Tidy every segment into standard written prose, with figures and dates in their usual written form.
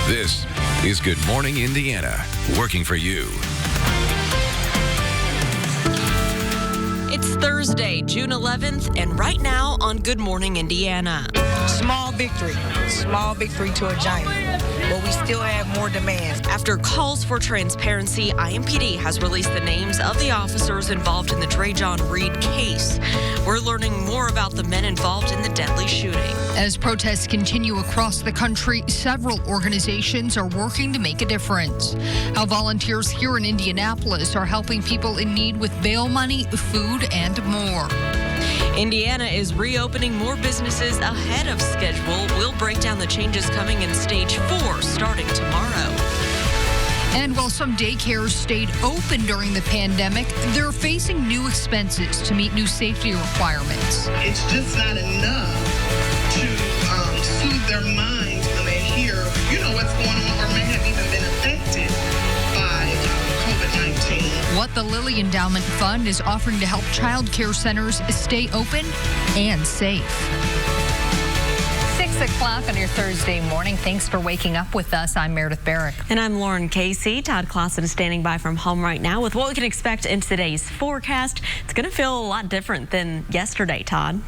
This is Good Morning Indiana, working for you. It's Thursday, June 11th, and right now on Good Morning Indiana. Small victory to a giant, but we still have more demands. After calls for transparency, IMPD has released the names of the officers involved in the John Reed case. We're learning more about the men involved in the deadly shooting. As protests continue across the country, several organizations are working to make a difference. How volunteers here in Indianapolis are helping people in need with bail money, food, and more. Indiana is reopening more businesses ahead of schedule. We'll break down the changes coming in Stage 4 starting tomorrow. And while some daycares stayed open during the pandemic, they're facing new expenses to meet new safety requirements. It's just not enough to soothe their minds when they hear, what's going on or may have even been affected by COVID-19. What the Lilly Endowment Fund is offering to help child care centers stay open and safe. 6 o'clock on your Thursday morning. Thanks for waking up with us. I'm Meredith Barrick. And I'm Lauren Casey. Todd Clausen is standing by from home right now with what we can expect in today's forecast. It's going to feel a lot different than yesterday, Todd.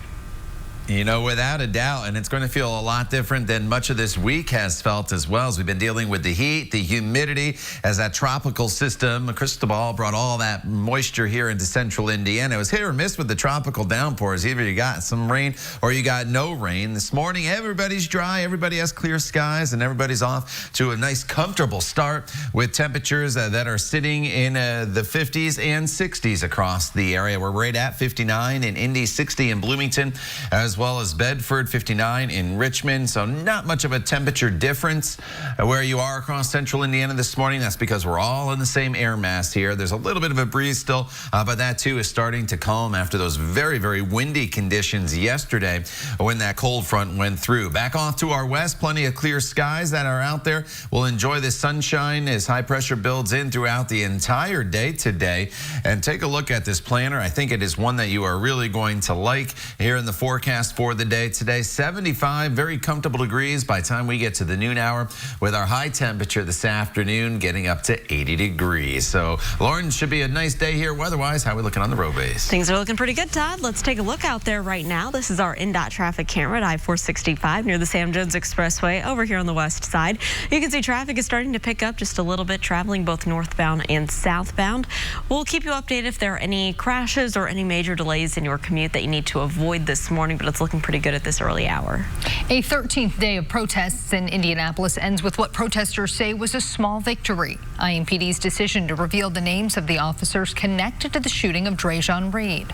Without a doubt, and it's going to feel a lot different than much of this week has felt as well, as we've been dealing with the heat, the humidity, as that tropical system, Cristobal, brought all that moisture here into central Indiana. It was hit or miss with the tropical downpours. Either you got some rain or you got no rain. This morning, everybody's dry, everybody has clear skies, and everybody's off to a nice, comfortable start with temperatures that are sitting in the 50s and 60s across the area. We're right at 59 in Indy, 60 in Bloomington, as well as Bedford, 59 in Richmond. So not much of a temperature difference where you are across central Indiana this morning. That's because we're all in the same air mass here. There's a little bit of a breeze still, but that too is starting to calm after those very, very windy conditions yesterday when that cold front went through. Back off to our west, plenty of clear skies that are out there. We'll enjoy the sunshine as high pressure builds in throughout the entire day today. And take a look at this planner. I think it is one that you are really going to like here in the forecast for the day today. 75 very comfortable degrees by the time we get to the noon hour, with our high temperature this afternoon getting up to 80 degrees. So Lauren, should be a nice day here weather-wise. How are we looking on the road base? Things are looking pretty good, Todd. Let's take a look out there right now. This is our INDOT traffic camera at I-465 near the Sam Jones Expressway over here on the west side. You can see traffic is starting to pick up just a little bit, traveling both northbound and southbound. We'll keep you updated if there are any crashes or any major delays in your commute that you need to avoid this morning, but it's looking pretty good at this early hour. A 13th day of protests in Indianapolis ends with what protesters say was a small victory. IMPD's decision to reveal the names of the officers connected to the shooting of John Reed.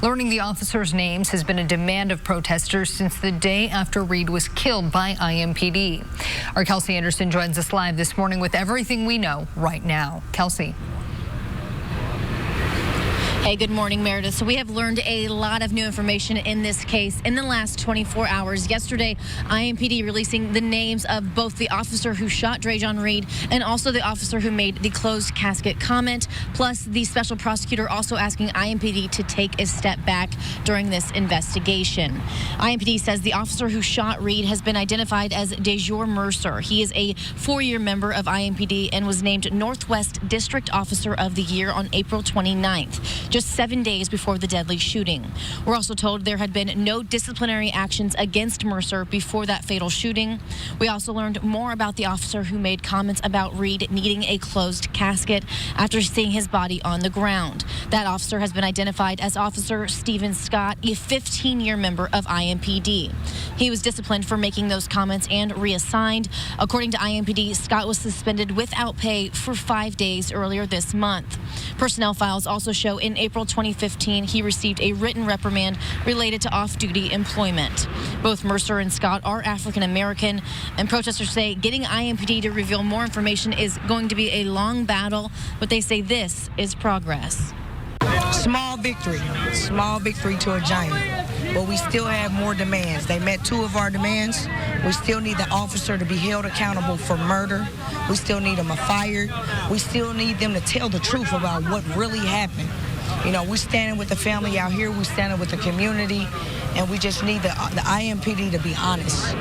Learning the officers' names has been a demand of protesters since the day after Reed was killed by IMPD. Our Kelsey Anderson joins us live this morning with everything we know right now. Kelsey. Hey, good morning, Meredith. So we have learned a lot of new information in this case in the last 24 hours. Yesterday, IMPD releasing the names of both the officer who shot John Reed and also the officer who made the closed casket comment, plus the special prosecutor also asking IMPD to take a step back during this investigation. IMPD says the officer who shot Reed has been identified as DeJour Mercer. He is a 4-year member of IMPD and was named Northwest District Officer of the Year on April 29th. Just 7 days before the deadly shooting. We're also told there had been no disciplinary actions against Mercer before that fatal shooting. We also learned more about the officer who made comments about Reed needing a closed casket after seeing his body on the ground. That officer has been identified as Officer Stephen Scott, a 15-year member of IMPD. He was disciplined for making those comments and reassigned. According to IMPD, Scott was suspended without pay for 5 days earlier this month. Personnel files also show in April 2015, he received a written reprimand related to off-duty employment. Both Mercer and Scott are African American, and protesters say getting IMPD to reveal more information is going to be a long battle, but they say this is progress. Small victory to a giant, but we still have more demands. They met 2 of our demands. We still need the officer to be held accountable for murder. We still need them fired. We still need them to tell the truth about what really happened. We're standing with the family out here. We're standing with the community, and we just need the IMPD to be honest.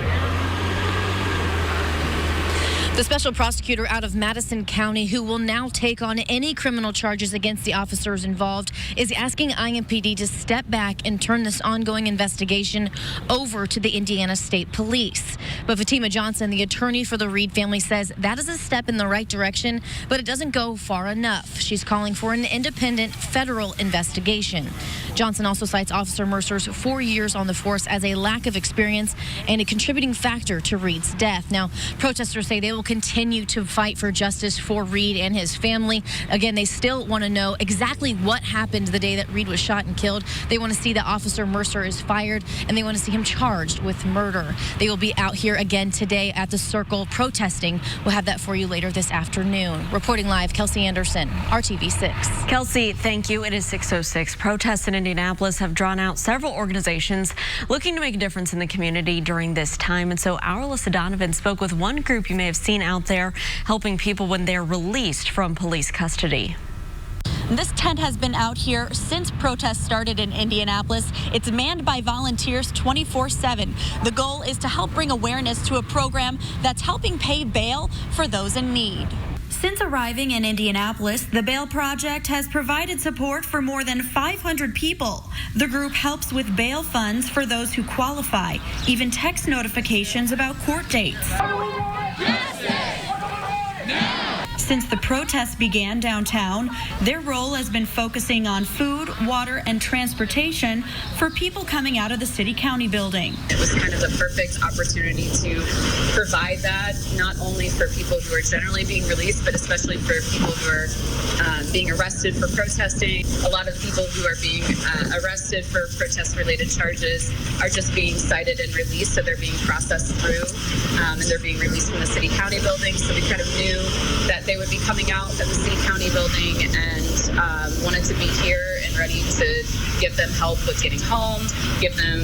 The special prosecutor out of Madison County, who will now take on any criminal charges against the officers involved, is asking IMPD to step back and turn this ongoing investigation over to the Indiana State Police. But Fatima Johnson, the attorney for the Reed family, says that is a step in the right direction, but it doesn't go far enough. She's calling for an independent federal investigation. Johnson also cites Officer Mercer's 4 years on the force as a lack of experience and a contributing factor to Reed's death. Now, protesters say they will continue to fight for justice for Reed and his family. Again, they still want to know exactly what happened the day that Reed was shot and killed. They want to see that Officer Mercer is fired, and they want to see him charged with murder. They will be out here again today at the Circle protesting. We'll have that for you later this afternoon. Reporting live, Kelsey Anderson, RTV6. Kelsey, thank you. It is 6:06. Protests in Indianapolis have drawn out several organizations looking to make a difference in the community during this time. And so our Alyssa Donovan spoke with one group you may have seen out there helping people when they're released from police custody. This tent has been out here since protests started in Indianapolis. It's manned by volunteers 24/7. The goal is to help bring awareness to a program that's helping pay bail for those in need. Since arriving in Indianapolis, the Bail Project has provided support for more than 500 people. The group helps with bail funds for those who qualify, even text notifications about court dates. Since the protests began downtown, their role has been focusing on food, water, and transportation for people coming out of the city-county building. It was kind of the perfect opportunity to provide that, not only for people who are generally being released, but especially for people who are being arrested for protesting. A lot of people who are being arrested for protest-related charges are just being cited and released, so they're being processed through, and they're being released from the city-county building. So we kind of knew that they would be coming out of the city-county building and wanted to be here and ready to give them help with getting home, give them,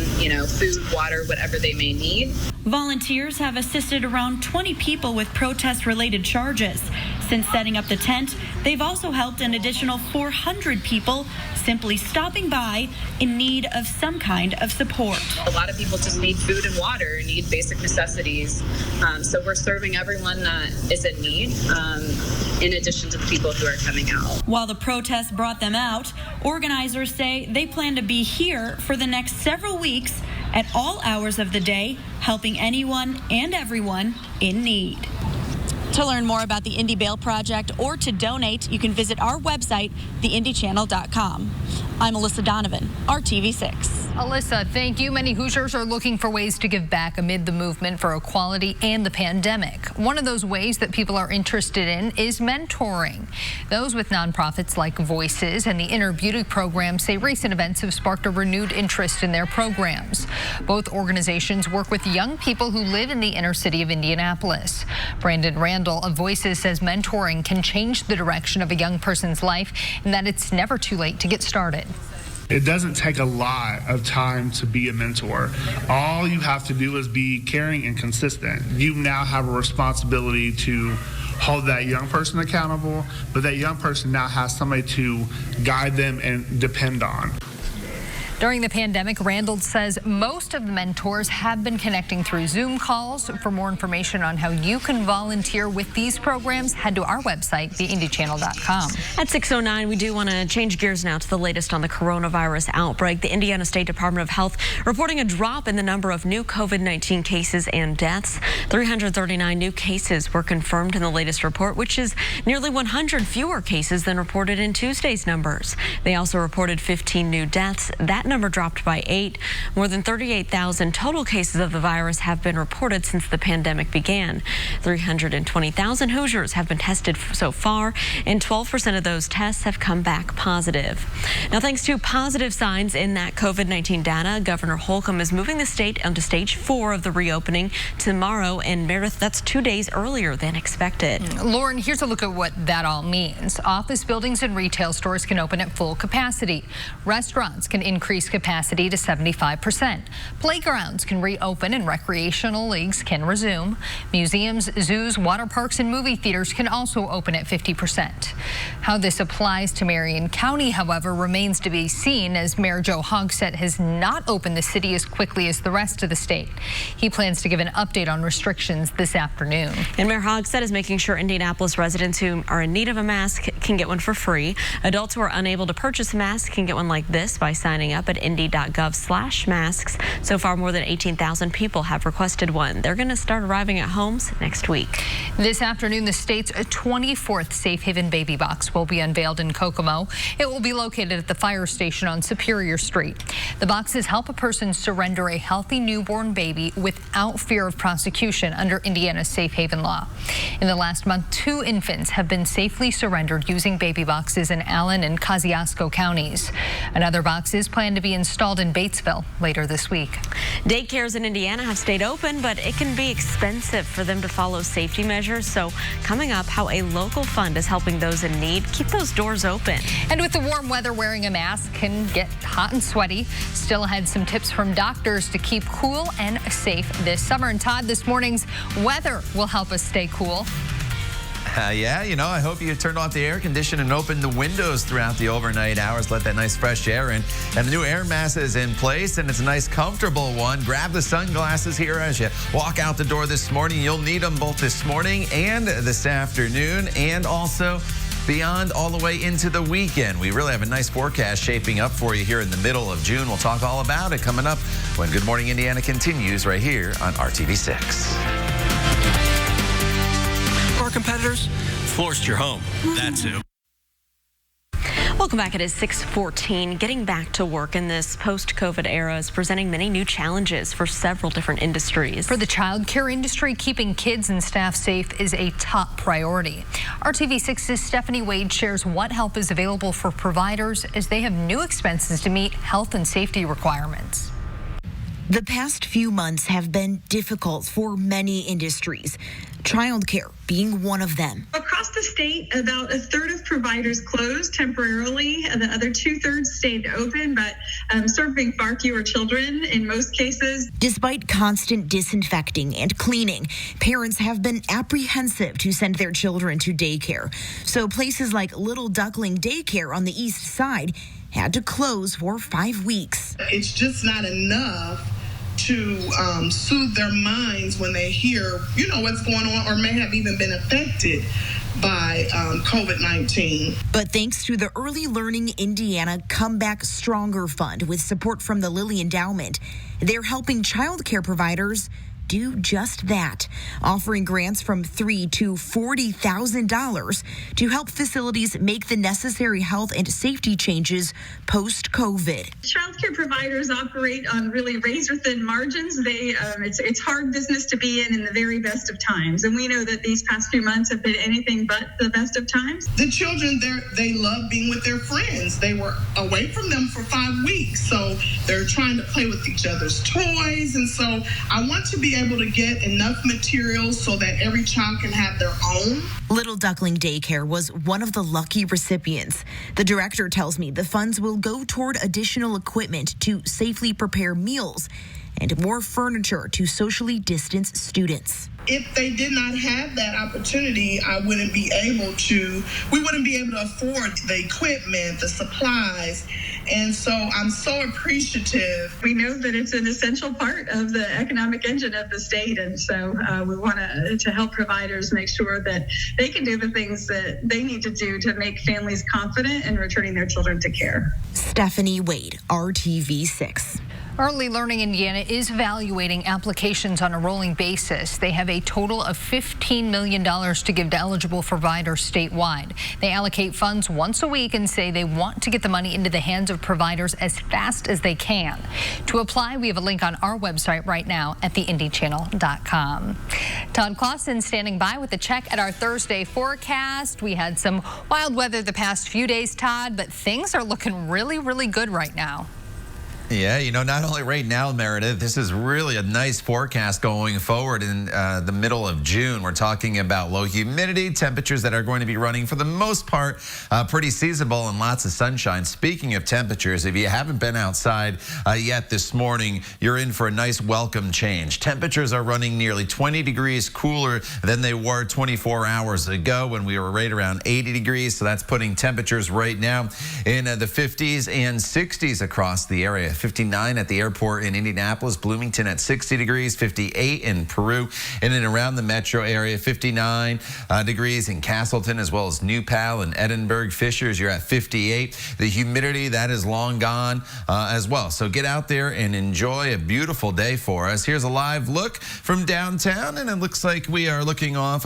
food, water, whatever they may need. Volunteers have assisted around 20 people with protest-related charges. Since setting up the tent, they've also helped an additional 400 people simply stopping by in need of some kind of support. A lot of people just need food and water, need basic necessities. So we're serving everyone that is in need, in addition to the people who are coming out. While the protests brought them out, organizers say they plan to be here for the next several weeks at all hours of the day, helping anyone and everyone in need. To learn more about the Indy Bail Project or to donate, you can visit our website, theindychannel.com. I'm Alyssa Donovan, RTV6. Alyssa, thank you. Many Hoosiers are looking for ways to give back amid the movement for equality and the pandemic. One of those ways that people are interested in is mentoring. Those with nonprofits like Voices and the Inner Beauty program say recent events have sparked a renewed interest in their programs. Both organizations work with young people who live in the inner city of Indianapolis. Brandon Randall of Voices says mentoring can change the direction of a young person's life and that it's never too late to get started. It doesn't take a lot of time to be a mentor. All you have to do is be caring and consistent. You now have a responsibility to hold that young person accountable, but that young person now has somebody to guide them and depend on. During the pandemic, Randall says most of the mentors have been connecting through Zoom calls. For more information on how you can volunteer with these programs, head to our website, theindychannel.com. At 6:09, we do want to change gears now to the latest on the coronavirus outbreak. The Indiana State Department of Health reporting a drop in the number of new COVID-19 cases and deaths. 339 new cases were confirmed in the latest report, which is nearly 100 fewer cases than reported in Tuesday's numbers. They also reported 15 new deaths. That number dropped by 8. More than 38,000 total cases of the virus have been reported since the pandemic began. 320,000 Hoosiers have been tested so far, and 12% of those tests have come back positive. Now, thanks to positive signs in that COVID-19 data, Governor Holcomb is moving the state onto stage 4 of the reopening tomorrow, and Meredith, that's 2 days earlier than expected. Lauren, here's a look at what that all means. Office buildings and retail stores can open at full capacity. Restaurants can increase increase capacity to 75%. Playgrounds can reopen and recreational leagues can resume. Museums, zoos, water parks, and movie theaters can also open at 50%. How this applies to Marion County, however, remains to be seen, as Mayor Joe Hogsett has not opened the city as quickly as the rest of the state. He plans to give an update on restrictions this afternoon. And Mayor Hogsett is making sure Indianapolis residents who are in need of a mask can get one for free. Adults who are unable to purchase a mask can get one like this by signing up at indy.gov/masks. So far, more than 18,000 people have requested one. They're going to start arriving at homes next week. This afternoon, the state's 24th Safe Haven Baby Box will be unveiled in Kokomo. It will be located at the fire station on Superior Street. The boxes help a person surrender a healthy newborn baby without fear of prosecution under Indiana's Safe Haven law. In the last month, 2 infants have been safely surrendered using baby boxes in Allen and Kosciuszko counties. Another box is planned to be installed in Batesville later this week. Daycares in Indiana have stayed open, but it can be expensive for them to follow safety measures. So coming up, how a local fund is helping those in need keep those doors open. And with the warm weather, wearing a mask can get hot and sweaty. Still had some tips from doctors to keep cool and safe this summer. And Todd, this morning's weather will help us stay cool. Yeah, I hope you turned off the air conditioner and opened the windows throughout the overnight hours. Let that nice fresh air in. And the new air mask is in place, and it's a nice, comfortable one. Grab the sunglasses here as you walk out the door this morning. You'll need them both this morning and this afternoon, and also beyond all the way into the weekend. We really have a nice forecast shaping up for you here in the middle of June. We'll talk all about it coming up when Good Morning Indiana continues right here on RTV6. Our competitors forced your home. That's who. Welcome back. It is 6:14. Getting back to work in this post-COVID era is presenting many new challenges for several different industries. For the child care industry, keeping kids and staff safe is a top priority. RTV6's Stephanie Wade shares what help is available for providers as they have new expenses to meet health and safety requirements. The past few months have been difficult for many industries, childcare being one of them. Across the state, about a third of providers closed temporarily. The other 2/3 stayed open, but serving far fewer children in most cases. Despite constant disinfecting and cleaning, parents have been apprehensive to send their children to daycare. So places like Little Duckling Daycare on the east side had to close for 5 weeks. It's just not enough to soothe their minds when they hear, what's going on, or may have even been affected by COVID-19. But thanks to the Early Learning Indiana Come Back Stronger Fund with support from the Lilly Endowment, they're helping childcare providers do just that, offering grants from $3,000 to $40,000 to help facilities make the necessary health and safety changes post-COVID. Childcare providers operate on really razor-thin margins. It's hard business to be in the very best of times, and we know that these past few months have been anything but the best of times. The children, they love being with their friends. They were away from them for 5 weeks, so they're trying to play with each other's toys, and so I want to be able to get enough materials so that every child can have their own. Little Duckling Daycare was one of the lucky recipients. The director tells me the funds will go toward additional equipment to safely prepare meals and more furniture to socially distance students. If they did not have that opportunity, we wouldn't be able to afford the equipment, the supplies. And so I'm so appreciative. We know that it's an essential part of the economic engine of the state. And so we want to help providers make sure that they can do the things that they need to do to make families confident in returning their children to care. Stephanie Wade, RTV6. Early Learning Indiana is evaluating applications on a rolling basis. They have a total of $15 million to give to eligible providers statewide. They allocate funds once a week and say they want to get the money into the hands of providers as fast as they can. To apply, we have a link on our website right now at theindychannel.com. Todd Clausen standing by with a check at our Thursday forecast. We had some wild weather the past few days, Todd, but things are looking really, really good right now. Yeah, not only right now, Meredith, this is really a nice forecast going forward in the middle of June. We're talking about low humidity, temperatures that are going to be running for the most part pretty seasonable and lots of sunshine. Speaking of temperatures, if you haven't been outside yet this morning, you're in for a nice welcome change. Temperatures are running nearly 20 degrees cooler than they were 24 hours ago when we were right around 80 degrees. So that's putting temperatures right now in the 50s and 60s across the area. 59 at the airport in Indianapolis, Bloomington at 60 degrees, 58 in Peru, in and around the metro area, 59 degrees in Castleton, as well as New Pal and Edinburgh. Fishers, you're at 58. The humidity, that is long gone as well. So get out there and enjoy a beautiful day for us. Here's a live look from downtown, and it looks like we are looking off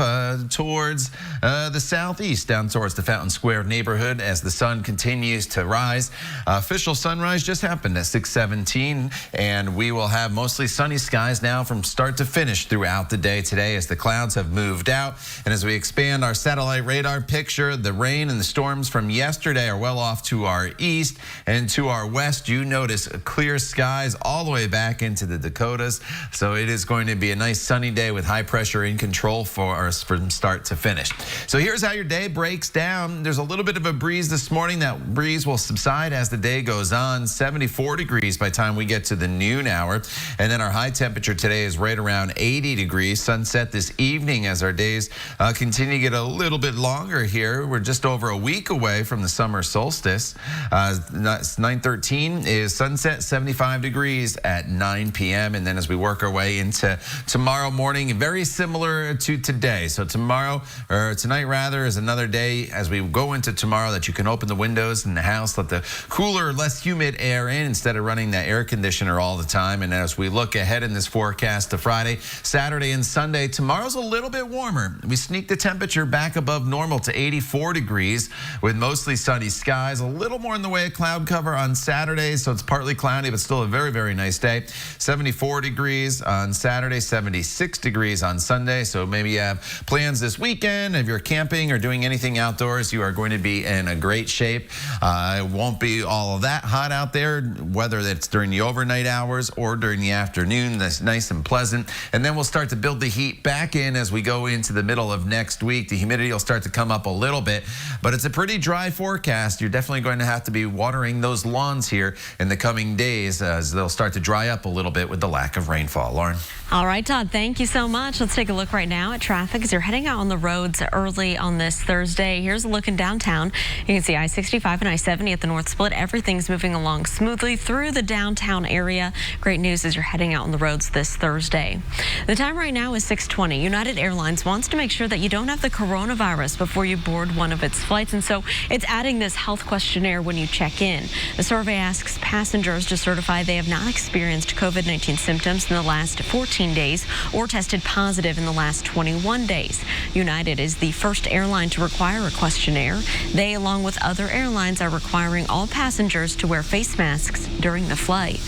towards the southeast, down towards the Fountain Square neighborhood as the sun continues to rise. Official sunrise just happened at 6:17, and we will have mostly sunny skies now from start to finish throughout the day today as the clouds have moved out. And as we expand our satellite radar picture, the rain and the storms from yesterday are well off to our east, and to our west you notice clear skies all the way back into the Dakotas. So it is going to be a nice sunny day with high pressure in control for us from start to finish. So here's how your day breaks down. There's a little bit of a breeze this morning. That breeze will subside as the day goes on. 74 degrees by the time we get to the noon hour. And then our high temperature today is right around 80 degrees. Sunset this evening as our days continue to get a little bit longer here. We're just over a week away from the summer solstice. 9:13 is sunset, 75 degrees at 9 p.m. And then as we work our way into tomorrow morning, very similar to today. So tomorrow, or tonight rather, is another day as we go into tomorrow that you can open the windows in the house, let the cooler, less humid air in instead of running that air conditioner all the time. And as we look ahead in this forecast to Friday, Saturday, and Sunday, tomorrow's a little bit warmer. We sneak the temperature back above normal to 84 degrees with mostly sunny skies. A little more in the way of cloud cover on Saturday, so it's partly cloudy, but still a very, very nice day. 74 degrees on Saturday, 76 degrees on Sunday. So maybe you have plans this weekend. If you're camping or doing anything outdoors, you are going to be in a great shape. It won't be all of that hot out there, whether it's during the overnight hours or during the afternoon. That's nice and pleasant. And then we'll start to build the heat back in as we go into the middle of next week. The humidity will start to come up a little bit, but it's a pretty dry forecast. You're definitely going to have to be watering those lawns here in the coming days as they'll start to dry up a little bit with the lack of rainfall. Lauren. All right, Todd, thank you so much. Let's take a look right now at traffic as you're heading out on the roads early on this Thursday. Here's a look in downtown. You can see I-65 and I-70 at the North Split. Everything's moving along smoothly through the downtown area. Great news as you're heading out on the roads this Thursday. The time right now is 6:20. United Airlines wants to make sure that you don't have the coronavirus before you board one of its flights, and so it's adding this health questionnaire when you check in. The survey asks passengers to certify they have not experienced COVID-19 symptoms in the last 14 days or tested positive in the last 21 days. United is the first airline to require a questionnaire. They, along with other airlines, are requiring all passengers to wear face masks during the flight.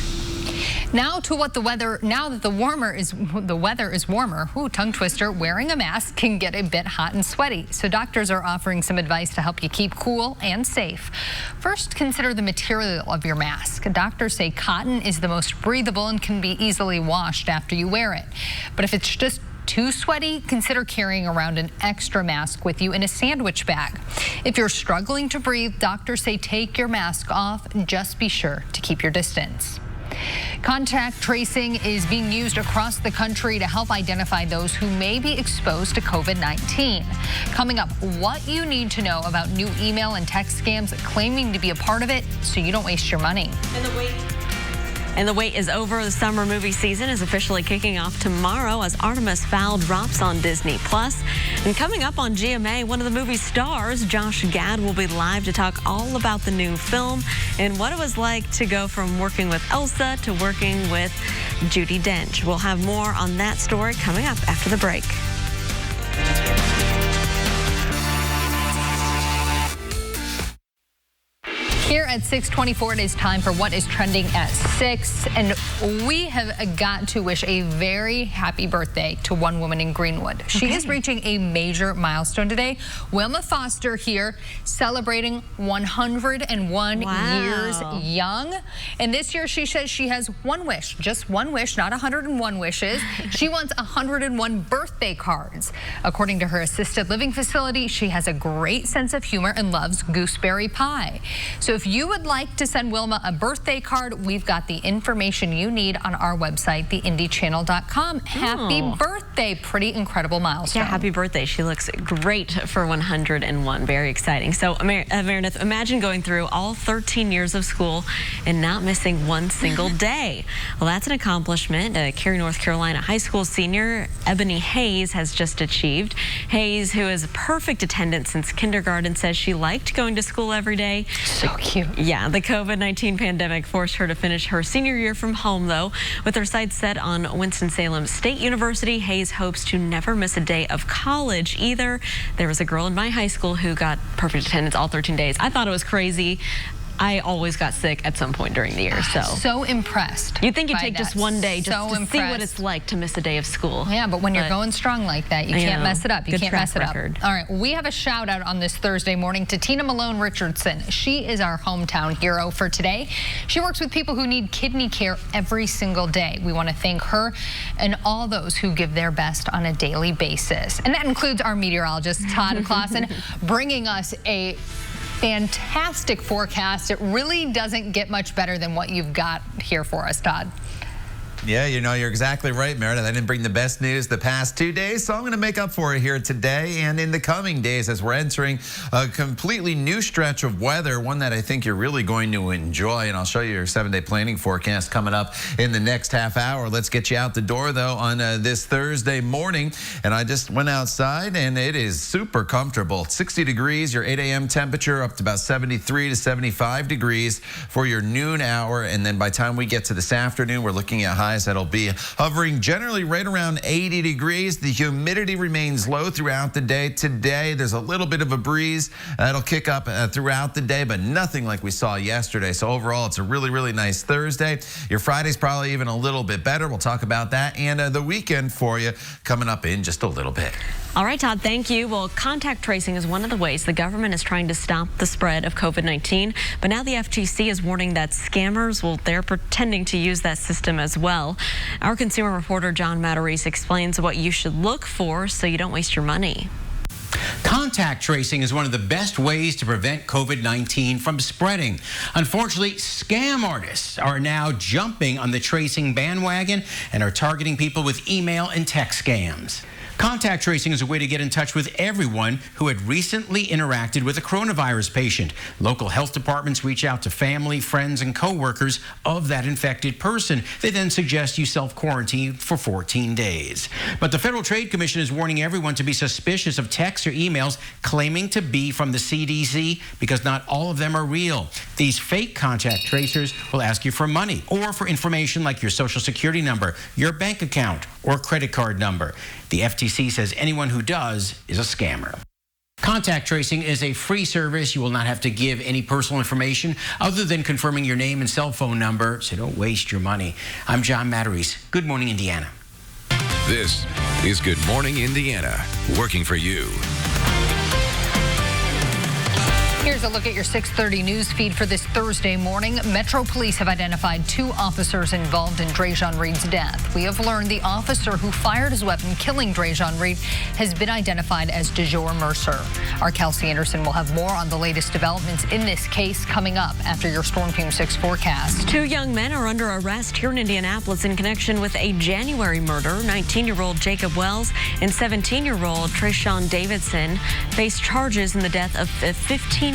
Now to what the weather, now that the weather is warmer, tongue twister, wearing a mask can get a bit hot and sweaty. So doctors are offering some advice to help you keep cool and safe. First, consider the material of your mask. Doctors say cotton is the most breathable and can be easily washed after you wear it. But if it's just too sweaty, consider carrying around an extra mask with you in a sandwich bag. If you're struggling to breathe, doctors say take your mask off. Just be sure to keep your distance. Contact tracing is being used across the country to help identify those who may be exposed to COVID-19. Coming up, what you need to know about new email and text scams claiming to be a part of it so you don't waste your money. And the wait is over. The summer movie season is officially kicking off tomorrow as Artemis Fowl drops on Disney+. And coming up on GMA, one of the movie's stars, Josh Gad, will be live to talk all about the new film and what it was like to go from working with Elsa to working with Judi Dench. We'll have more on that story coming up after the break. Here at 6:24. It is time for what is trending at 6. And we have got to wish a very happy birthday to one woman in Greenwood. She is reaching a major milestone today. Wilma Foster here celebrating 101 years young. And this year she says she has one wish, just one wish, not 101 wishes. She wants 101 birthday cards. According to her assisted living facility, she has a great sense of humor and loves gooseberry pie. So if you would like to send Wilma a birthday card, we've got the information you need on our website, theindychannel.com. Happy birthday. Pretty incredible milestone. Yeah, happy birthday. She looks great for 101. Very exciting. So, Meredith, imagine going through all 13 years of school and not missing one single day. Well, that's an accomplishment. Cary, North Carolina high school senior Ebony Hayes has just achieved. Hayes, who is perfect attendance since kindergarten, says she liked going to school every day. So cute. Yeah, the COVID-19 pandemic forced her to finish her senior year from home, though. With her sights set on Winston-Salem State University, Hayes hopes to never miss a day of college either. There was a girl in my high school who got perfect attendance all 13 days. I thought it was crazy. I always got sick at some point during the year. So impressed. You'd think you'd take just one day just so to see what it's like to miss a day of school. Yeah, but when you're going strong like that, you can't mess it up. You can't mess it up. All right, we have a shout out on this Thursday morning to Tina Malone Richardson. She is our hometown hero for today. She works with people who need kidney care every single day. We want to thank her and all those who give their best on a daily basis. And that includes our meteorologist, Todd Clausen, bringing us a fantastic forecast. It really doesn't get much better than what you've got here for us, Todd. Yeah, you know, you're exactly right, Meredith. I didn't bring the best news the past 2 days, so I'm going to make up for it here today and in the coming days as we're entering a completely new stretch of weather, one that I think you're really going to enjoy. And I'll show you your 7-day planning forecast coming up in the next half hour. Let's get you out the door, though, on this Thursday morning. And I just went outside, and it is super comfortable. 60 degrees, your 8 a.m. temperature, up to about 73 to 75 degrees for your noon hour. And then by the time we get to this afternoon, we're looking at high that'll be hovering generally right around 80 degrees. The humidity remains low throughout the day. Today, there's a little bit of a breeze that'll kick up throughout the day, but nothing like we saw yesterday. So overall, it's a really, really nice Thursday. Your Friday's probably even a little bit better. We'll talk about that and the weekend for you coming up in just a little bit. All right, Todd, thank you. Well, contact tracing is one of the ways the government is trying to stop the spread of COVID-19. But now the FTC is warning that scammers, well, they're pretending to use that system as well. Our consumer reporter, John Matarese, explains what you should look for so you don't waste your money. Contact tracing is one of the best ways to prevent COVID-19 from spreading. Unfortunately, scam artists are now jumping on the tracing bandwagon and are targeting people with email and text scams. Contact tracing is a way to get in touch with everyone who had recently interacted with a coronavirus patient. Local health departments reach out to family, friends, and coworkers of that infected person. They then suggest you self-quarantine for 14 days. But the Federal Trade Commission is warning everyone to be suspicious of texts or emails claiming to be from the CDC because not all of them are real. These fake contact tracers will ask you for money or for information like your social security number, your bank account, or credit card number. The FTC says anyone who does is a scammer. Contact tracing is a free service. You will not have to give any personal information other than confirming your name and cell phone number, so don't waste your money. I'm John Matarese. Good morning, Indiana. This is Good Morning Indiana, working for you. Here's a look at your 6:30 news feed for this Thursday morning. Metro Police have identified 2 officers involved in Drejon Reed's death. We have learned the officer who fired his weapon, killing Drejon Reed, has been identified as DeJour Mercer. Our Kelsey Anderson will have more on the latest developments in this case coming up after your Storm Team 6 forecast. 2 young men are under arrest here in Indianapolis in connection with a January murder. 19-year-old Jacob Wells and 17-year-old Trayshawn Davidson face charges in the death of a 15-year-old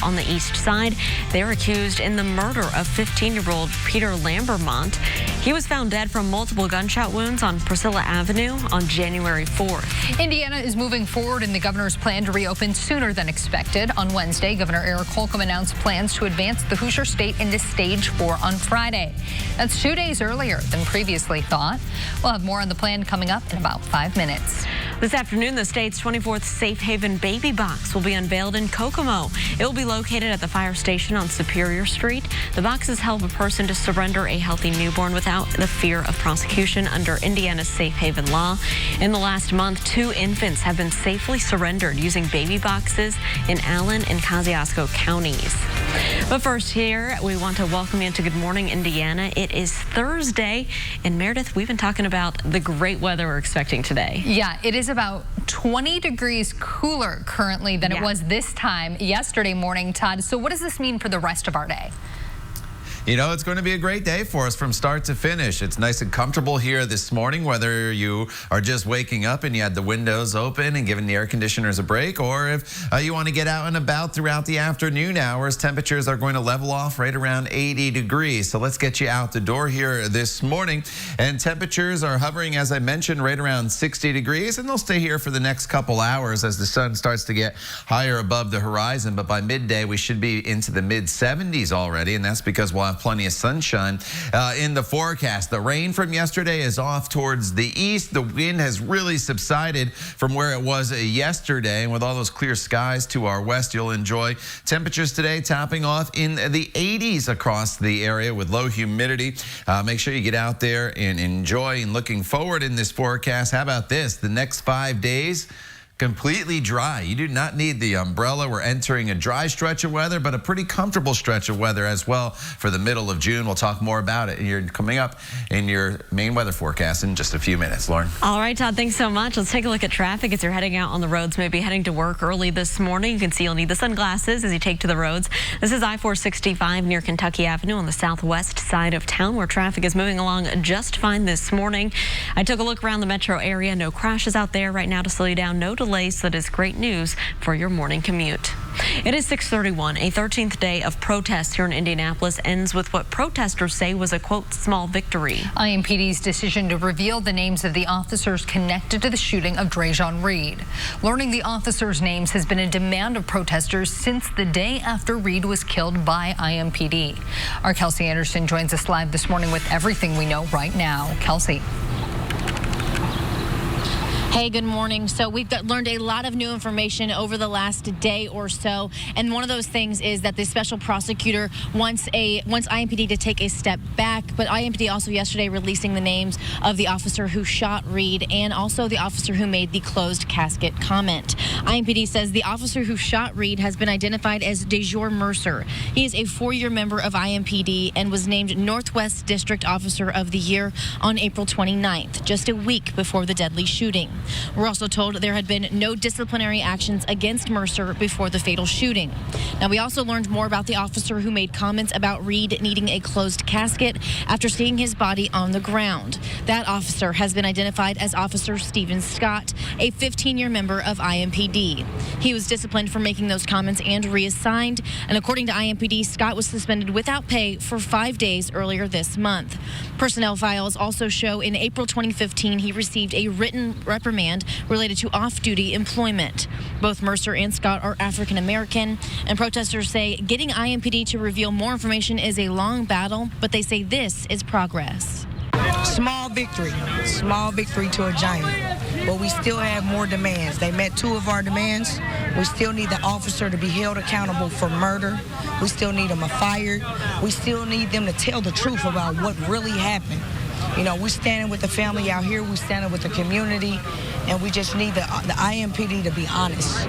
on the east side. They're accused in the murder of 15-year-old Peter Lambermont. He was found dead from multiple gunshot wounds on Priscilla Avenue on January 4th. Indiana is moving forward in the governor's plan to reopen sooner than expected. On Wednesday, Governor Eric Holcomb announced plans to advance the Hoosier State into Stage 4 on Friday. That's 2 days earlier than previously thought. We'll have more on the plan coming up in about 5 minutes. This afternoon, the state's 24th Safe Haven Baby Box will be unveiled in Kokomo. It will be located at the fire station on Superior Street. The boxes help a person to surrender a healthy newborn without the fear of prosecution under Indiana's Safe Haven law. In the last month, 2 infants have been safely surrendered using baby boxes in Allen and Kosciuszko counties. But first here, we want to welcome you to Good Morning Indiana. It is Thursday, and Meredith, we've been talking about the great weather we're expecting today. Yeah, it is about 20 degrees cooler currently than it was this time yesterday morning, Todd. So what does this mean for the rest of our day? You know, it's going to be a great day for us from start to finish. It's nice and comfortable here this morning, whether you are just waking up and you had the windows open and giving the air conditioners a break, or if you want to get out and about throughout the afternoon hours. Temperatures are going to level off right around 80 degrees. So let's get you out the door here this morning. And temperatures are hovering, as I mentioned, right around 60 degrees, and they'll stay here for the next couple hours as the sun starts to get higher above the horizon. But by midday, we should be into the mid-70s already, and that's because we'll have plenty of sunshine in the forecast. The rain from yesterday is off towards the east. The wind has really subsided from where it was yesterday, and with all those clear skies to our west, you'll enjoy temperatures today topping off in the 80s across the area with low humidity. Make sure you get out there and enjoy. And looking forward in this forecast, how about this? The next 5 days, completely dry. You do not need the umbrella. We're entering a dry stretch of weather, but a pretty comfortable stretch of weather as well for the middle of June. We'll talk more about it. You're coming up in your main weather forecast in just a few minutes. Lauren. All right, Todd, thanks so much. Let's take a look at traffic as you're heading out on the roads, maybe heading to work early this morning. You can see you'll need the sunglasses as you take to the roads. This is I-465 near Kentucky Avenue on the southwest side of town, where traffic is moving along just fine this morning. I took a look around the metro area. No crashes out there right now to slow you down. No delays. So that is great news for your morning commute. It is 6:31. A 13th day of protests here in Indianapolis ends with what protesters say was a, quote, small victory. IMPD's decision to reveal the names of the officers connected to the shooting of Drejon Reed. Learning the officers' names has been a demand of protesters since the day after Reed was killed by IMPD. Our Kelsey Anderson joins us live this morning with everything we know right now. Kelsey. Hey, good morning. So we've learned a lot of new information over the last day or so, and one of those things is that the special prosecutor wants IMPD to take a step back, but IMPD also yesterday releasing the names of the officer who shot Reed and also the officer who made the closed casket comment. IMPD says the officer who shot Reed has been identified as DeJour Mercer. He is a 4-year member of IMPD and was named Northwest District Officer of the Year on April 29th, just a week before the deadly shooting. We're also told there had been no disciplinary actions against Mercer before the fatal shooting. Now, we also learned more about the officer who made comments about Reed needing a closed casket after seeing his body on the ground. That officer has been identified as Officer Stephen Scott, a 15-year member of IMPD. He was disciplined for making those comments and reassigned. And according to IMPD, Scott was suspended without pay for 5 days earlier this month. Personnel files also show in April 2015, he received a written reprimand related to off-duty employment. Both Mercer and Scott are African American, and protesters say getting IMPD to reveal more information is a long battle, but they say this is progress. Small victory to a giant, but we still have more demands. They met 2 of our demands. We still need the officer to be held accountable for murder. We still need them fired. We still need them to tell the truth about what really happened. You know, we're standing with the family out here, we're standing with the community, and we just need the IMPD to be honest.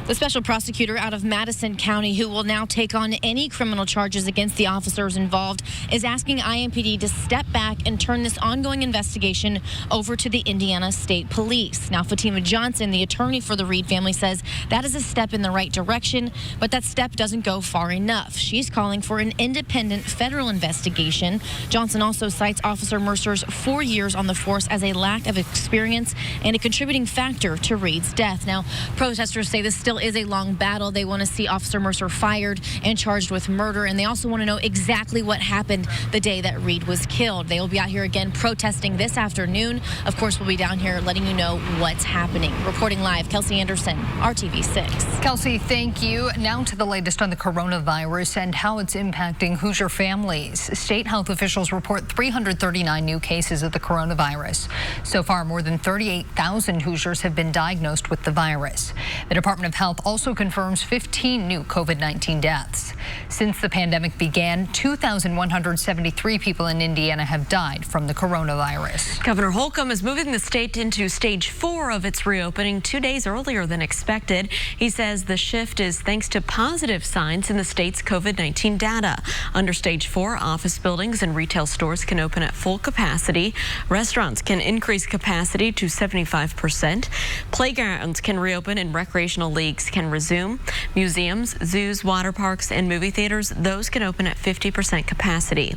The special prosecutor out of Madison County, who will now take on any criminal charges against the officers involved, is asking IMPD to step back and turn this ongoing investigation over to the Indiana State Police. Now, Fatima Johnson, the attorney for the Reed family, says that is a step in the right direction, but that step doesn't go far enough. She's calling for an independent federal investigation. Johnson also cites Officer Mercer's 4 years on the force as a lack of experience and a contributing factor to Reed's death. Now, protesters say this still still is a long battle. They want to see Officer Mercer fired and charged with murder, and they also want to know exactly what happened the day that Reed was killed. They will be out here again protesting this afternoon. Of course, we'll be down here letting you know what's happening. Reporting live, Kelsey Anderson, RTV6. Kelsey, thank you. Now to the latest on the coronavirus and how it's impacting Hoosier families. State health officials report 339 new cases of the coronavirus. So far, more than 38,000 Hoosiers have been diagnosed with the virus. The Department of Health also confirms 15 new COVID-19 deaths. Since the pandemic began, 2,173 people in Indiana have died from the coronavirus. Governor Holcomb is moving the state into stage 4 of its reopening 2 days earlier than expected. He says the shift is thanks to positive signs in the state's COVID-19 data. Under stage 4, office buildings and retail stores can open at full capacity. Restaurants can increase capacity to 75%. Playgrounds can reopen and recreational leagues can resume. Museums, zoos, water parks, and movie theaters, those can open at 50% capacity.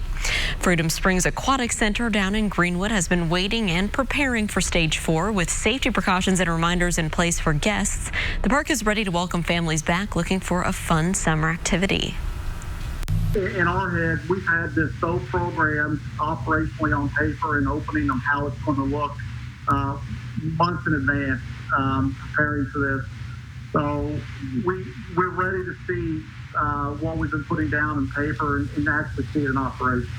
Freedom Springs Aquatic Center down in Greenwood has been waiting and preparing for stage 4 with safety precautions and reminders in place for guests. The park is ready to welcome families back looking for a fun summer activity. In our head, we've had this so programmed operationally on paper and opening on how it's going to look months in advance, preparing for this. So we're ready to see what we've been putting down on paper and actually see it in operation.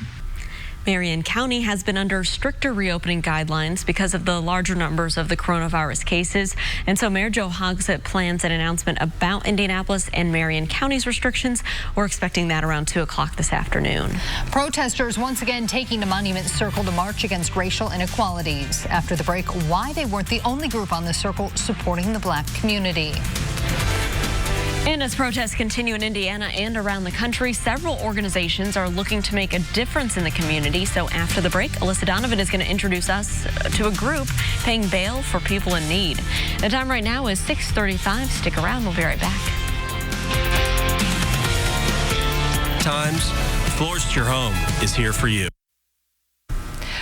Marion County has been under stricter reopening guidelines because of the larger numbers of the coronavirus cases. And so Mayor Joe Hogsett plans an announcement about Indianapolis and Marion County's restrictions. We're expecting that around 2 o'clock this afternoon. Protesters once again taking to Monument Circle to march against racial inequalities. After the break, why they weren't the only group on the circle supporting the black community. And as protests continue in Indiana and around the country, several organizations are looking to make a difference in the community. So after the break, Alyssa Donovan is going to introduce us to a group paying bail for people in need. The time right now is 6:35. Stick around. We'll be right back. Times, Floors to Your Home is here for you.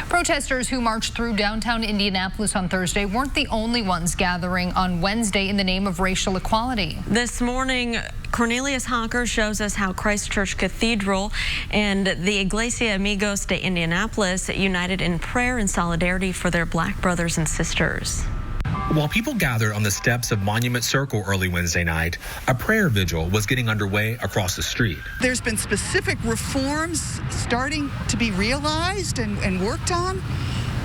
Protesters who marched through downtown Indianapolis on Thursday weren't the only ones gathering on Wednesday in the name of racial equality. This morning, Cornelius Hawker shows us how Christ Church Cathedral and the Iglesia Amigos de Indianapolis united in prayer and solidarity for their black brothers and sisters. While people gathered on the steps of Monument Circle early Wednesday night, a prayer vigil was getting underway across the street. There's been specific reforms starting to be realized and worked on,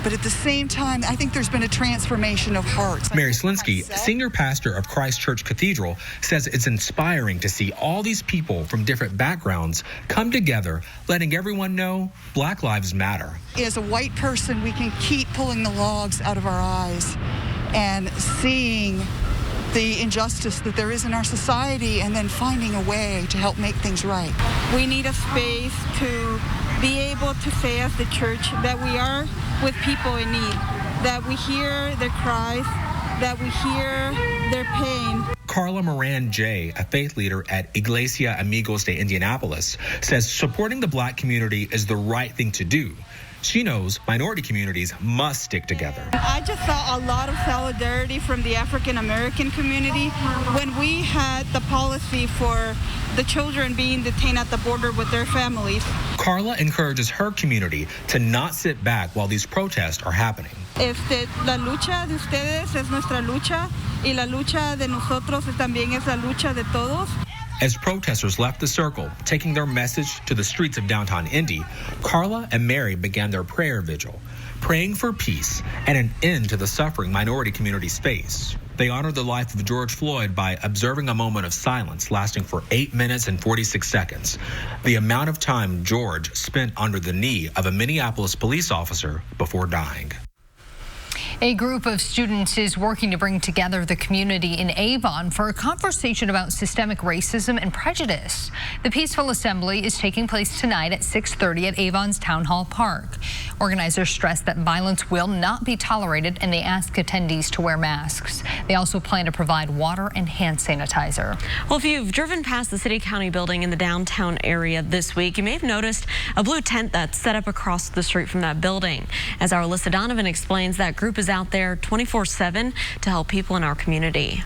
but at the same time, I think there's been a transformation of hearts. Mary Slinsky, senior pastor of Christ Church Cathedral, says it's inspiring to see all these people from different backgrounds come together, letting everyone know Black Lives Matter. As a white person, we can keep pulling the logs out of our eyes and seeing the injustice that there is in our society and then finding a way to help make things right. We need a space to be able to say as the church that we are with people in need, that we hear their cries, that we hear their pain. Carla Moran J., a faith leader at Iglesia Amigos de Indianapolis, says supporting the black community is the right thing to do. She knows minority communities must stick together. I just saw a lot of solidarity from the African American community when we had the policy for the children being detained at the border with their families. Carla encourages her community to not sit back while these protests are happening. La lucha de ustedes es nuestra lucha y la lucha de nosotros también es la lucha de todos. As protesters left the circle, taking their message to the streets of downtown Indy, Carla and Mary began their prayer vigil, praying for peace and an end to the suffering minority communities face. They honored the life of George Floyd by observing a moment of silence lasting for 8 minutes and 46 seconds, the amount of time George spent under the knee of a Minneapolis police officer before dying. A group of students is working to bring together the community in Avon for a conversation about systemic racism and prejudice. The peaceful assembly is taking place tonight at 6:30 at Avon's Town Hall Park. Organizers stress that violence will not be tolerated, and they ask attendees to wear masks. They also plan to provide water and hand sanitizer. Well, if you've driven past the City County building in the downtown area this week, you may have noticed a blue tent that's set up across the street from that building. As our Alyssa Donovan explains, that group is out there 24/7 to help people in our community.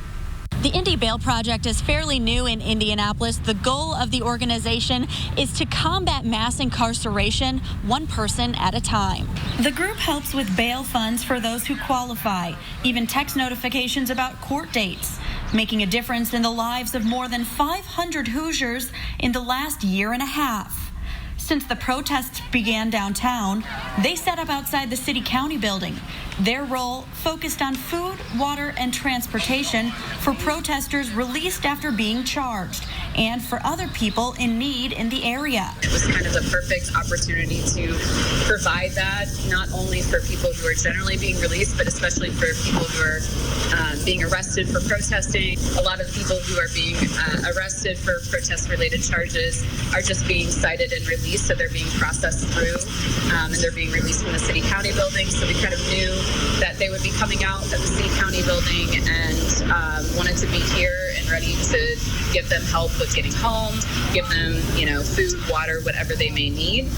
The Indy Bail Project is fairly new in Indianapolis. The goal of the organization is to combat mass incarceration, one person at a time. The group helps with bail funds for those who qualify, even text notifications about court dates, making a difference in the lives of more than 500 Hoosiers in the last year and a half. Since the protests began downtown, they set up outside the city-county building. Their role focused on food, water, and transportation for protesters released after being charged, and for other people in need in the area. It was kind of a perfect opportunity to provide that, not only for people who are generally being released, but especially for people who are being arrested for protesting. A lot of people who are being arrested for protest-related charges are just being cited and released, so they're being processed through, and they're being released from the city-county building. So we kind of knew that they would be coming out of the city-county building and wanted to be here and ready to give them help with getting home, give them, food, water, whatever they may need.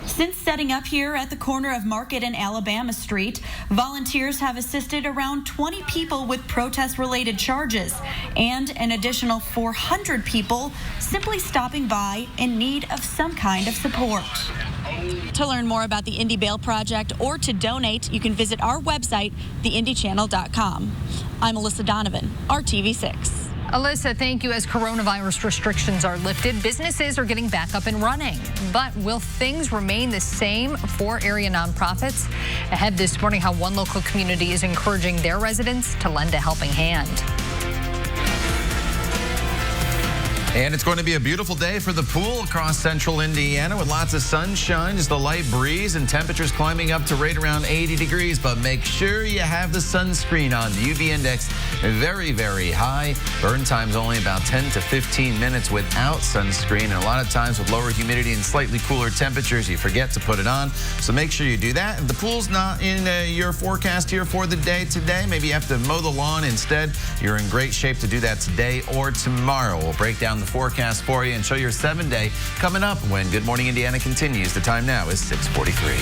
Since setting up here at the corner of Market and Alabama Street, volunteers have assisted around 20 people with protest-related charges and an additional 400 people simply stopping by in need of some kind of support. To learn more about the Indy Bail Project or to donate, you can visit our website, theindychannel.com. I'm Alyssa Donovan, RTV6. Alyssa, thank you. As coronavirus restrictions are lifted, businesses are getting back up and running. But will things remain the same for area nonprofits? Ahead this morning, how one local community is encouraging their residents to lend a helping hand. And it's going to be a beautiful day for the pool across central Indiana with lots of sunshine, just a light breeze, and temperatures climbing up to right around 80 degrees. But make sure you have the sunscreen on. The UV index very, very high. Burn time's only about 10 to 15 minutes without sunscreen. And a lot of times with lower humidity and slightly cooler temperatures, you forget to put it on. So make sure you do that. If the pool's not in your forecast here for the day today, maybe you have to mow the lawn instead. You're in great shape to do that today or tomorrow. We'll break down the forecast for you and show your 7-day coming up when Good Morning Indiana continues. The time now is 6:43.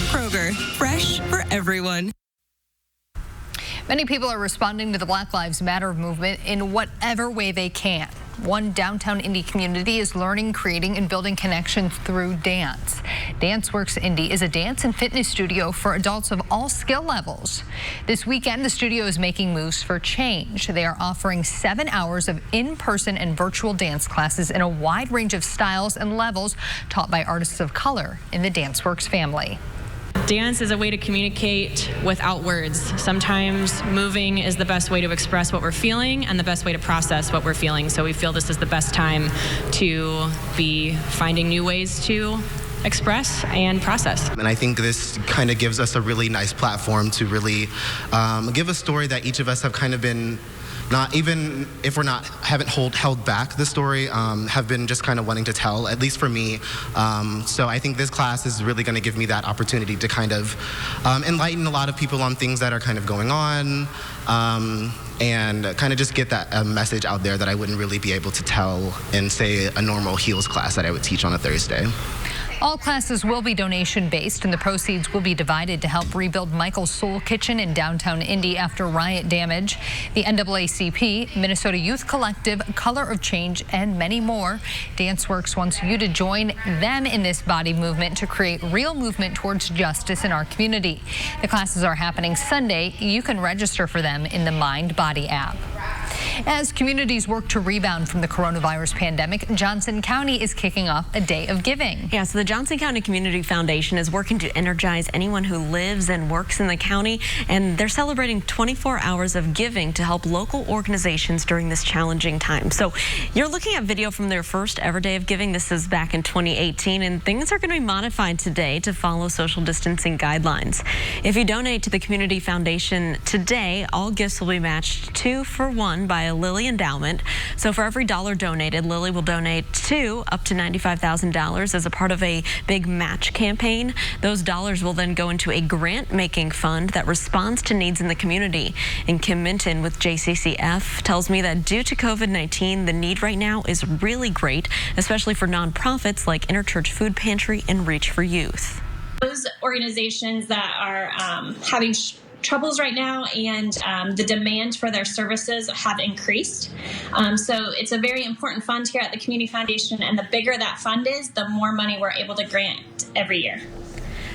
Kroger, fresh for everyone. Many people are responding to the Black Lives Matter movement in whatever way they can. One downtown Indy community is learning, creating, and building connections through dance. DanceWorks Indy is a dance and fitness studio for adults of all skill levels. This weekend, the studio is making moves for change. They are offering 7 hours of in-person and virtual dance classes in a wide range of styles and levels taught by artists of color in the DanceWorks family. Dance is a way to communicate without words. Sometimes moving is the best way to express what we're feeling and the best way to process what we're feeling. So we feel this is the best time to be finding new ways to express and process. And I think this kind of gives us a really nice platform to really give a story that each of us have kind of been, not even if we're not, haven't held back the story, have been just kind of wanting to tell, at least for me. So I think this class is really going to give me that opportunity to kind of enlighten a lot of people on things that are kind of going on, and kind of just get that message out there that I wouldn't really be able to tell in, say, a normal heels class that I would teach on a Thursday. All classes will be donation-based, and the proceeds will be divided to help rebuild Michael's Soul Kitchen in downtown Indy after riot damage, the NAACP, Minnesota Youth Collective, Color of Change, and many more. DanceWorks wants you to join them in this body movement to create real movement towards justice in our community. The classes are happening Sunday. You can register for them in the Mind Body app. As communities work to rebound from the coronavirus pandemic, Johnson County is kicking off a day of giving. Yeah, so the Johnson County Community Foundation is working to energize anyone who lives and works in the county, and they're celebrating 24 hours of giving to help local organizations during this challenging time. So you're looking at video from their first ever day of giving. This is back in 2018, and things are going to be modified today to follow social distancing guidelines. If you donate to the Community Foundation today, all gifts will be matched 2 for 1 by a Lilly endowment. So for every $1 donated, Lilly will donate up to $95,000 as a part of a big match campaign. Those dollars will then go into a grant-making fund that responds to needs in the community. And Kim Minton with JCCF tells me that due to COVID-19, the need right now is really great, especially for nonprofits like Interchurch Food Pantry and Reach for Youth. Those organizations that are having troubles right now, and the demand for their services have increased. So it's a very important fund here at the Community Foundation, and the bigger that fund is, the more money we're able to grant every year.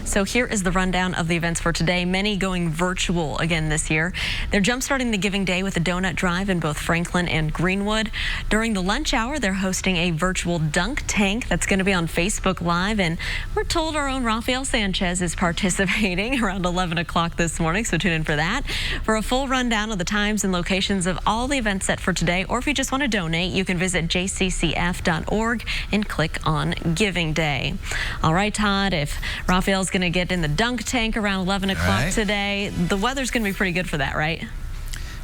So here is the rundown of the events for today. Many going virtual again this year. They're jumpstarting the Giving Day with a donut drive in both Franklin and Greenwood. During the lunch hour, they're hosting a virtual dunk tank that's going to be on Facebook Live. And we're told our own Rafael Sanchez is participating around 11 o'clock this morning, so tune in for that. For a full rundown of the times and locations of all the events set for today, or if you just want to donate, you can visit jccf.org and click on Giving Day. All right, Todd, if Rafael's going to get in the dunk tank around 11 o'clock today. The weather's going to be pretty good for that, right?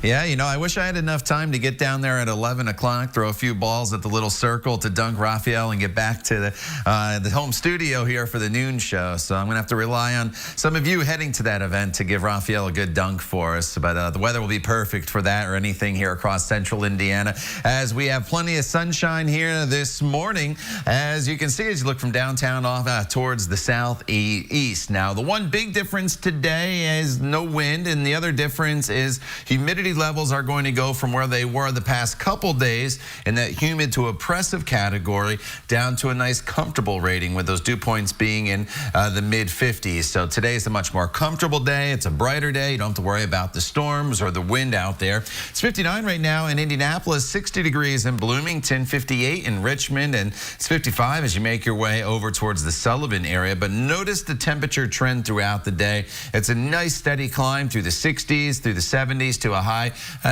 Yeah, you know, I wish I had enough time to get down there at 11 o'clock, throw a few balls at the little circle to dunk Rafael and get back to the home studio here for the noon show. So I'm going to have to rely on some of you heading to that event to give Rafael a good dunk for us. But the weather will be perfect for that or anything here across central Indiana, as we have plenty of sunshine here this morning, as you can see as you look from downtown off towards the southeast. Now, the one big difference today is no wind, and the other difference is humidity levels are going to go from where they were the past couple days in that humid to oppressive category down to a nice comfortable rating, with those dew points being in the mid 50s. So today's a much more comfortable day. It's a brighter day. You don't have to worry about the storms or the wind out there. It's 59 right now in Indianapolis, 60 degrees in Bloomington, 58 in Richmond, and it's 55 as you make your way over towards the Sullivan area. But notice the temperature trend throughout the day. It's a nice steady climb through the 60s, through the 70s to a high.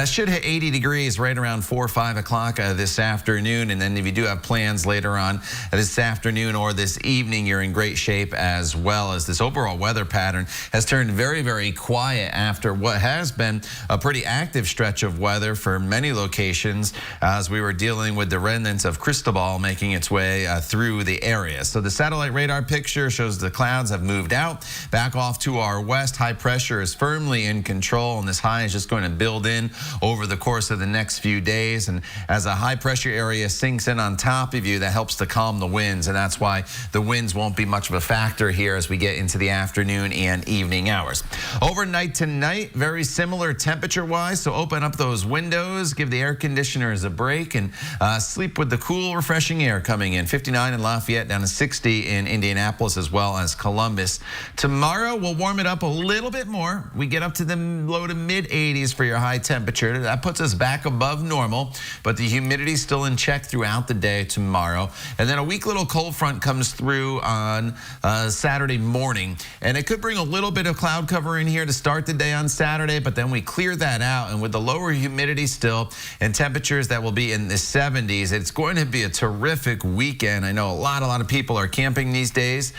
Should hit 80 degrees right around 4 or 5 o'clock this afternoon. And then if you do have plans later on this afternoon or this evening, you're in great shape, as well as this overall weather pattern has turned very, very quiet after what has been a pretty active stretch of weather for many locations, as we were dealing with the remnants of Cristobal making its way through the area. So the satellite radar picture shows the clouds have moved out back off to our west. High pressure is firmly in control, and this high is just going to build in over the course of the next few days. And as a high pressure area sinks in on top of you, that helps to calm the winds, and that's why the winds won't be much of a factor here as we get into the afternoon and evening hours. Overnight tonight, very similar temperature wise, so open up those windows, give the air conditioners a break, and sleep with the cool, refreshing air coming in. 59 in Lafayette, down to 60 in Indianapolis, as well as Columbus. Tomorrow we'll warm it up a little bit more. We get up to the low to mid 80s for your high temperature. That puts us back above normal, but the humidity is still in check throughout the day tomorrow. And then a weak little cold front comes through on Saturday morning, and it could bring a little bit of cloud cover in here to start the day on Saturday, but then we clear that out, and with the lower humidity still and temperatures that will be in the 70s, it's going to be a terrific weekend. I know a lot of people are camping these days,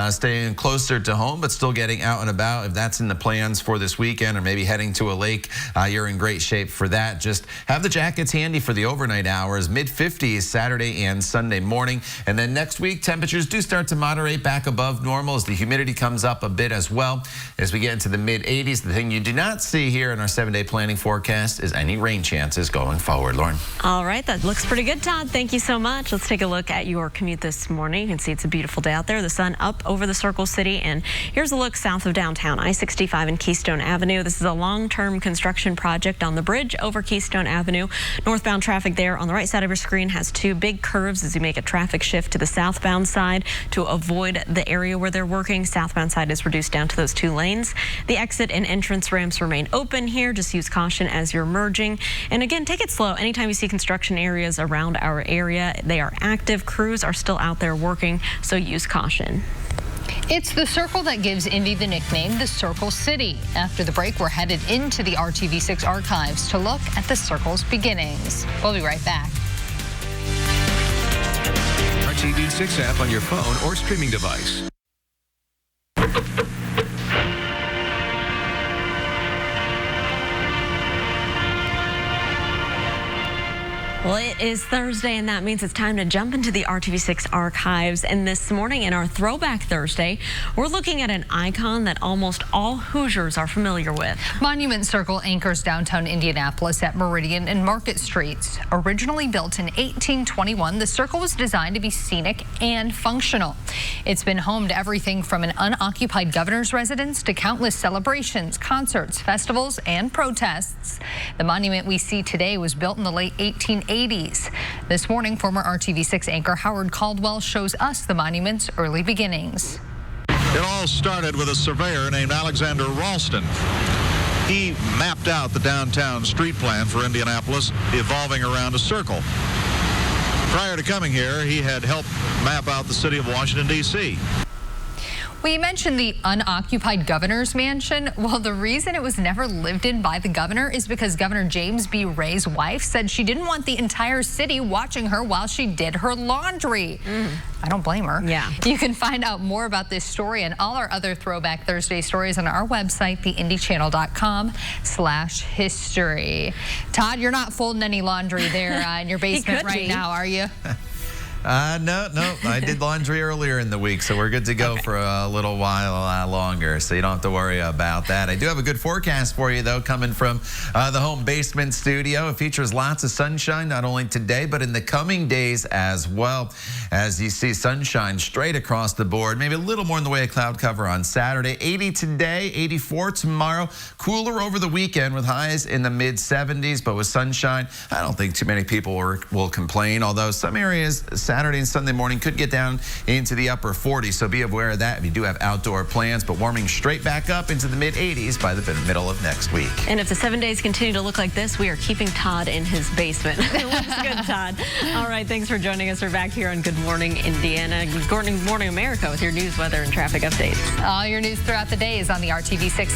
staying closer to home, but still getting out and about. If that's in the plans for this weekend, or maybe heading to a lake, you're in great shape for that. Just have the jackets handy for the overnight hours. Mid 50s Saturday and Sunday morning. And then next week, temperatures do start to moderate back above normal as the humidity comes up a bit as well. As we get into the mid 80s, the thing you do not see here in our 7-day planning forecast is any rain chances going forward. Lauren. All right, that looks pretty good, Todd. Thank you so much. Let's take a look at your commute this morning. You can see it's a beautiful day out there. The sun up over the Circle City. And here's a look south of downtown, I-65 and Keystone Avenue. This is a long-term construction project on the bridge over Keystone Avenue. Northbound traffic there on the right side of your screen has two big curves as you make a traffic shift to the southbound side to avoid the area where they're working. Southbound side is reduced down to those 2 lanes. The exit and entrance ramps remain open here. Just use caution as you're merging. And again, take it slow. Anytime you see construction areas around our area, they are active. Crews are still out there working, so use caution. It's the circle that gives Indy the nickname the Circle City. After the break, we're headed into the RTV6 archives to look at the circle's beginnings. We'll be right back. RTV6 app on your phone or streaming device. Well, it is Thursday, and that means it's time to jump into the RTV6 archives. And this morning in our Throwback Thursday, we're looking at an icon that almost all Hoosiers are familiar with. Monument Circle anchors downtown Indianapolis at Meridian and Market Streets. Originally built in 1821, the circle was designed to be scenic and functional. It's been home to everything from an unoccupied governor's residence to countless celebrations, concerts, festivals, and protests. The monument we see today was built in the late 1880s. This morning, former RTV6 anchor Howard Caldwell shows us the monument's early beginnings. It all started with a surveyor named Alexander Ralston. He mapped out the downtown street plan for Indianapolis, evolving around a circle. Prior to coming here, he had helped map out the city of Washington, D.C. We mentioned the unoccupied governor's mansion. Well, the reason it was never lived in by the governor is because Governor James B. Ray's wife said she didn't want the entire city watching her while she did her laundry. I don't blame her. Yeah. You can find out more about this story and all our other Throwback Thursday stories on our website, theindychannel.com/history. Todd, you're not folding any laundry there in your basement right now, are you? No, I did laundry earlier in the week, so we're good to go for a little while longer, so you don't have to worry about that. I do have a good forecast for you, though, coming from the home basement studio. It features lots of sunshine, not only today, but in the coming days as well. As you see, sunshine straight across the board, maybe a little more in the way of cloud cover on Saturday. 80 today, 84 tomorrow. Cooler over the weekend with highs in the mid-70s, but with sunshine, I don't think too many people will complain, although some areas Saturday and Sunday morning could get down into the upper 40s, so be aware of that if you do have outdoor plans, but warming straight back up into the mid-80s by the middle of next week. And if the 7 days continue to look like this, we are keeping Todd in his basement. It looks good, Todd. All right, thanks for joining us. We're back here on Good Morning Indiana, Good Morning America with your news, weather, and traffic updates. All your news throughout the day is on the RTV6 app.